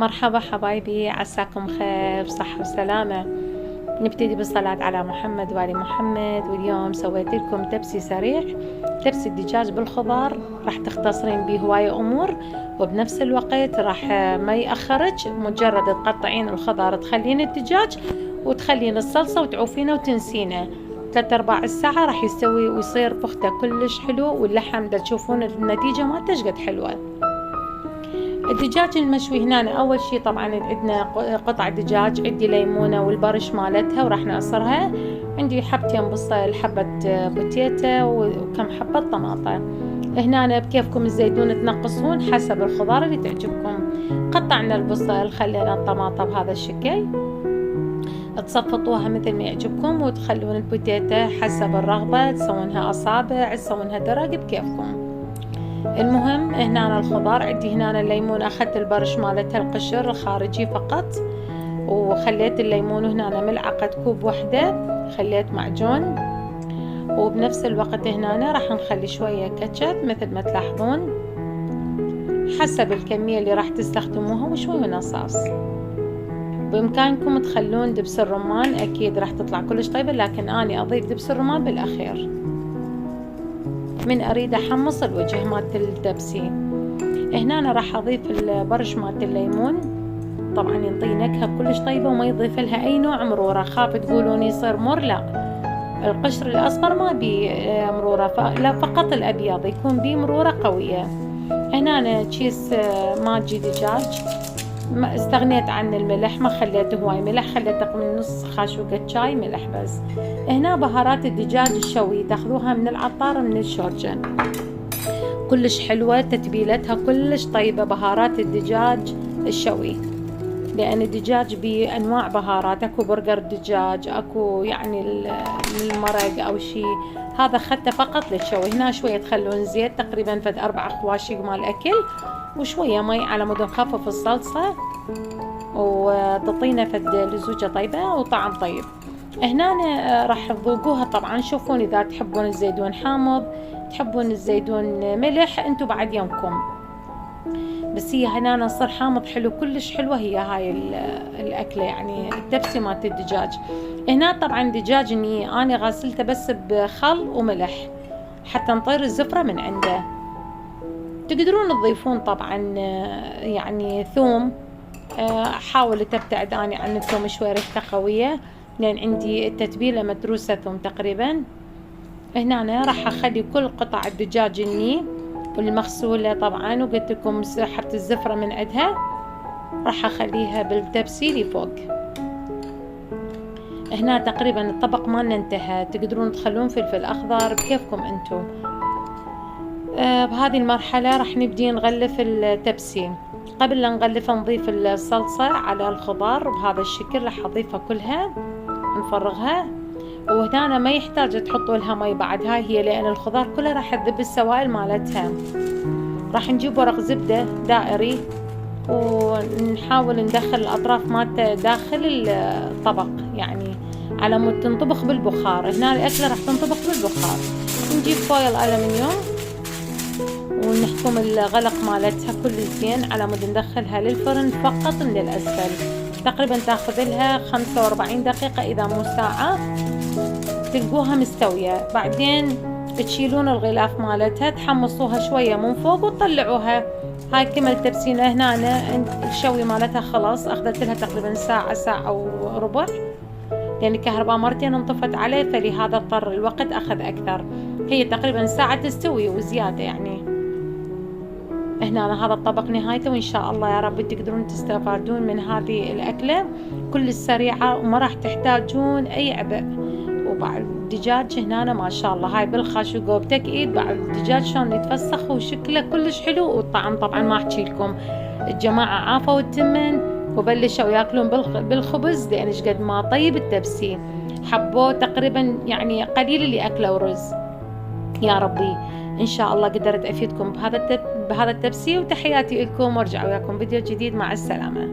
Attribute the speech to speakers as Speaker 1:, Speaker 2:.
Speaker 1: مرحبا حبايبي، عساكم خير صحة وسلامة. نبتدي بالصلاة على محمد وآل محمد. واليوم سويت لكم تبسي سريع، تبسي الدجاج بالخضار. راح تختصرين بيه هواية أمور، وبنفس الوقت راح ما يأخرج. مجرد تقطعين الخضار، تخلين الدجاج وتخلين الصلصة وتعوفينه وتنسينه 3/4 الساعة، راح يستوي ويصير بخته كلش حلو. واللحم دا تشوفون النتيجة ما تشقد حلوة. الدجاج المشوي هنا أول شي طبعا عندنا قطع دجاج، عندي ليمونة والبرش مالتها وراح نعصرها. عندي حبتين بصل، حبة بوتيتا وكم حبة طماطة. هنا بكيفكم الزيتون تنقصون حسب الخضار اللي تعجبكم. قطعنا البصل، خلينا الطماطة بهذا الشكل، تصفطوها مثل ما يعجبكم، وتخلون البوتيتا حسب الرغبة، تسوونها أصابع، تسوونها درق بكيفكم. المهم هنا الخضار عندي، هنا الليمون اخذت البرش مالتها القشر الخارجي فقط، وخليت الليمون هنا ملعقة كوب واحدة، خليت معجون. وبنفس الوقت هنا راح نخلي شوية كاتشب مثل ما تلاحظون حسب الكمية اللي راح تستخدموها، وشوي من الصوص. بإمكانكم تخلون دبس الرمان، أكيد راح تطلع كلش طيبة، لكن أنا أضيف دبس الرمان بالأخير من أريد أحمص الوجه مالت التبسي. هنا أنا راح أضيف البرش مالت الليمون، طبعا ينطي نكهة كلش طيبة، وما يضيف لها أي نوع مرورة. خاف تقولون يصير مر، لا، القشر الأصفر ما بي مرورة، لا فقط الأبيض يكون بيه مرورة قوية. هنا أنا كيس ماجي دجاج، ما استغنيت عن الملح، ما خليته هواي ملح، خليت تقريبا نص خاشوقة شاي ملح بس. هنا بهارات الدجاج الشوي تاخذوها من العطار من الشورجة، كلش حلوة تتبيلتها، كلش طيبة بهارات الدجاج الشوي، لأن الدجاج بأنواع بهارات، أكو برجر دجاج، أكو يعني المرق أو شي. هذا خدته فقط للشوي. هنا شوية تخلون زيت، تقريبا فد 4 خواشق مال أكل، وشوية مي على مود نخفف الصلصة، وتعطينا فد لزوجة طيبة وطعم طيب. هنا راح تذوقوها طبعا، شوفون إذا تحبون الزيتون حامض، تحبون الزيتون ملح، انتو بعد يومكم. بس هي هنا صار حامض حلو، كلش حلوة هي هاي الأكلة، يعني التبسي مالت الدجاج. هنا طبعا دجاج اني انا غاسلته بس بخل وملح حتى نطير الزفرة من عنده. تقدرون تضيفون طبعا يعني ثوم، حاولت ابتعد اني عن الثوم شوي، ريحته قوية، لان عندي التتبيلة متروسة ثوم تقريبا. هنا أنا راح اخلي كل قطع الدجاج الني والمغسولة طبعا، وقلت لكم سحبت الزفرة من عندها، راح اخليها بالتبسي اللي فوق. هنا تقريبا الطبق مالنا انتهى، تقدرون تخلون فلفل اخضر بكيفكم انتم. بهذه المرحلة راح نبدي نغلف التبسي. قبل لا نغلفها نضيف الصلصة على الخضار بهذا الشكل، راح اضيفها كلها نفرغها. وهنا ما يحتاج تحطوا لها مي بعد، هاي هي لان الخضار كلها راح تذب السوائل مالتها. راح نجيب ورق زبدة دائري، ونحاول ندخل الاطراف مالته داخل الطبق، يعني على مود تنطبخ بالبخار. هنا الاكلة راح تنطبخ بالبخار. نجيب فويل ألمنيوم ونحكم الغلق مالتها كل زين على مود ندخلها للفرن فقط من الأسفل. تقريبا تاخذ لها 45 دقيقة إذا مو ساعة، تلقوها مستوية. بعدين تشيلون الغلاف مالتها، تحمصوها شوية من فوق وتطلعوها. هاي كمل تبسينا. هنا الشوي مالتها خلاص، أخذت لها تقريبا ساعة، ساعة وربع، لأن الكهرباء مرتين انطفت عليه، فلهذا اضطر الوقت أخذ أكثر. هي تقريبا ساعة تستوي وزيادة يعني. هنا هذا الطبق نهايته، وإن شاء الله يا رب تقدرون تستفادون من هذه الأكلة كل سريعة، وما راح تحتاجون أي عبء. وبعد الدجاج هنا ما شاء الله، هاي بالخاشوقة وبتكئيد، بعد الدجاج شلون يتفسخ وشكله كلش حلو، والطعم طبعا ما أحكي لكم. الجماعة عافوا التمن وبلشوا ياكلون بالخبز، لأن ايش قد ما طيب التبسي حبوه، تقريبا يعني قليل اللي أكلوا رز. يا ربي إن شاء الله قدرت أفيدكم بهذا التبسي، وتحياتي لكم، وارجع وياكم فيديو جديد. مع السلامة.